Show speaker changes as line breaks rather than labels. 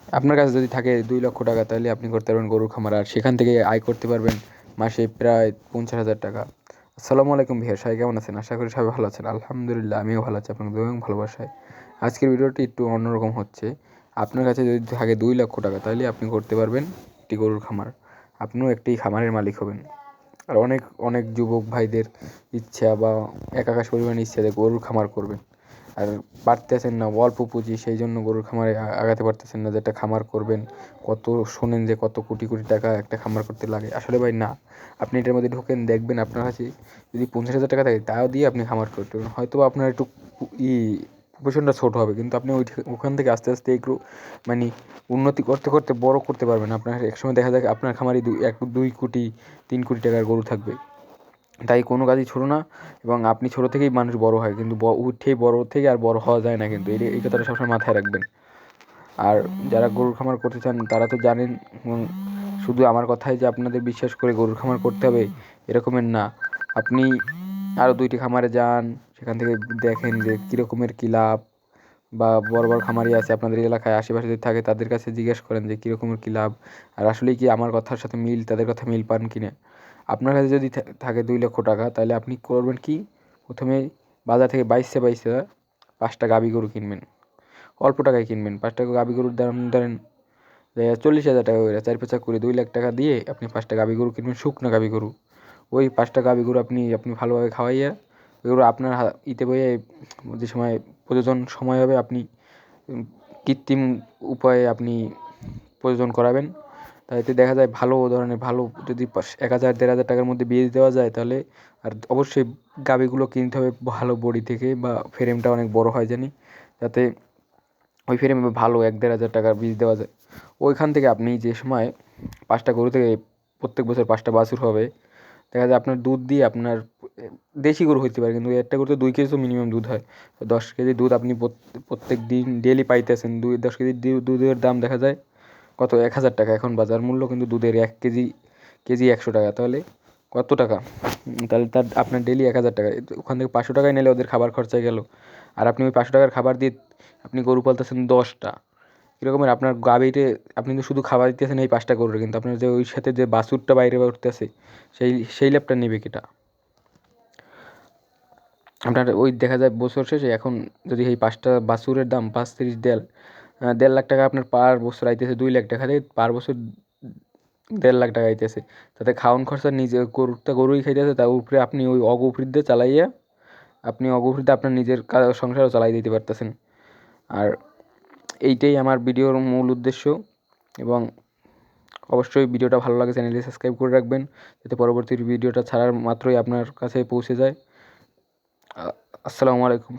আপনার কাছে যদি থাকে 2 লক্ষ টাকা, তাহলে আপনি করতে পারবেন গরুর খামার, আর সেখান থেকে আয় করতে পারবেন মাসে প্রায় 50,000 টাকা। আসসালামু আলাইকুম ভাইয়া, সবাই কেমন আছেন? আশা করি সবাই ভালো আছেন। আলহামদুলিল্লাহ, আমিও ভালো আছি আপনাদের এবং ভালোবাসায়। আজকের ভিডিওটি একটু অন্যরকম হচ্ছে। আপনার কাছে যদি থাকে 2 লক্ষ টাকা, তাহলে আপনি করতে পারবেন একটি গরুর খামার। আপনিও একটি খামারের মালিক হবেন। আর অনেক অনেক যুবক ভাইদের ইচ্ছা বা আকাশ পরিমাণ ইচ্ছা যে গরুর খামার করবেন, আর পারতেছেন না, অল্প পুঁজি, সেই জন্য গরুর খামারে আগাতে পারতেছেন না। যে একটা খামার করবেন, কত শোনেন যে কত কোটি কোটি টাকা একটা খামার করতে লাগে। আসলে ভাই না, আপনি এটার মধ্যে ঢোকেন, দেখবেন আপনার কাছে যদি 50,000 টাকা থাকে, তাও দিয়ে আপনি খামার করতে পারবেন। হয়তো আপনার একটু ই প্রফেশনটা ছোটো হবে, কিন্তু আপনি ওখান থেকে আস্তে আস্তে একটু মানে উন্নতি করতে করতে বড় করতে পারবেন। আপনার একসময় দেখা যায় আপনার খামারে 2 কোটি 3 কোটি টাকার গরু থাকবে। তাই কোনো কাজই ছোটো না, এবং আপনি ছোটো থেকেই মানুষ বড় হয়, কিন্তু উঠেই বড় থেকে আর বড় হওয়া যায় না, কিন্তু এই কথাটা সবসময় মাথায় রাখবেন। আর যারা গরুর খামার করতে চান তারা তো জানেন, এবং শুধু আমার কথাই যে আপনাদের বিশ্বাস করে গরুর খামার করতে হবে এরকমের না। আপনি আরও 2টি খামারে যান, সেখান থেকে দেখেন যে কীরকমের কী লাভ, বা বড় বড় খামারি আছে আপনাদের এলাকায় আশেপাশে যদি থাকে, তাদের কাছে জিজ্ঞেস করেন যে কীরকমের কী লাভ, আর আসলেই কি আমার কথার সাথে মিল, তাদের কথা মিল পান কি না। আপনার কাছে যদি থাকে 2 লক্ষ টাকা, তাহলে আপনি করবেন কি, প্রথমে বাজার থেকে বাইশে 5টা গাভী গরু কিনবেন। অল্প টাকায় কিনবেন। 5টা গাভী গরুর দাম ধরেন 40,000 টাকা করে, 4-5 করে 2 লাখ টাকা দিয়ে আপনি 5টা গাভী গরু কিনবেন, শুকনো গাভী গরু। ওই 5টা গাভী গরু আপনি ভালোভাবে খাওয়াইয়া, ওইগুলো আপনার ইতে বইয়ে, যে সময় প্রজনন সময় হবে, আপনি কৃত্রিম উপায়ে আপনি প্রজনন করাবেন। তাইতে দেখা যায় ভালো ধরনের, ভালো যদি 1,000-1,500 টাকার মধ্যে বীজ দেওয়া যায়, তাহলে আর অবশ্যই গাভীগুলো কিনতে হবে ভালো বডি থেকে, বা ফ্রেমটা অনেক বড় হয় জানি, যাতে ওই ফ্রেমে ভালো 1-1,500 টাকার বীজ দেওয়া যায়। ওইখান থেকে আপনি যে সময় 5টা গরু থেকে প্রত্যেক বছর 5টা বাছুর হবে, দেখা যায় আপনার দুধ দিয়ে আপনার দেশি গরু হইতে পারে, কিন্তু একটা গরুতে 2 কেজি তো মিনিমাম দুধ হয়। 10 কেজি দুধ আপনি প্রত্যেক দিন ডেলি পাইতেছেন। 10 কেজি দুধের দাম দেখা যায় কত, 1,000 টাকা এখন বাজার মূল্য, কিন্তু দুধের 1 কেজি 100 টাকা, তাহলে কত টাকা? তাহলে তার আপনার ডেলি 1,000 টাকা, ওখান থেকে 500 টাকায় নিলে ওদের খাবার খরচায় গেল। আর আপনি ওই 500 টাকার খাবার দিয়ে আপনি গরু পালতেছেন 10টা, এরকমের আপনার গাভীতে আপনি তো শুধু খাবার দিতেছেন এই 5টা গরুর, কিন্তু আপনার যে ওই সাথে যে বাছুরটা বাইরে উঠতেছে, সেই লাভটা নেবে কেটা? আপনার ওই দেখা যায় বছর শেষে এখন যদি এই 5টা বাছুরের দাম 5-30 1.5 লাখ টাকা আপনার পার বছর আইতেছে, 2 লাখ টাকা থেকে পার বছর 1.5 লাখ টাকা আইতেছে। তাতে খাওয়ান খরচা নিজে গরুই খাইতেছে, তার উপরে আপনি ওই অগোফৃদ্ধে চালাইয়া, আপনি অগোফৃদ্ধে আপনার নিজের সংসারও চালাই দিতে পারতেছেন। আর এইটাই আমার ভিডিওর মূল উদ্দেশ্য, এবং অবশ্যই ভিডিওটা ভালো লাগে চ্যানেলটি সাবস্ক্রাইব করে রাখবেন, যাতে পরবর্তী ভিডিওটা ছাড়ার মাত্রই আপনার কাছে পৌঁছে যায়। আসসালামু আলাইকুম।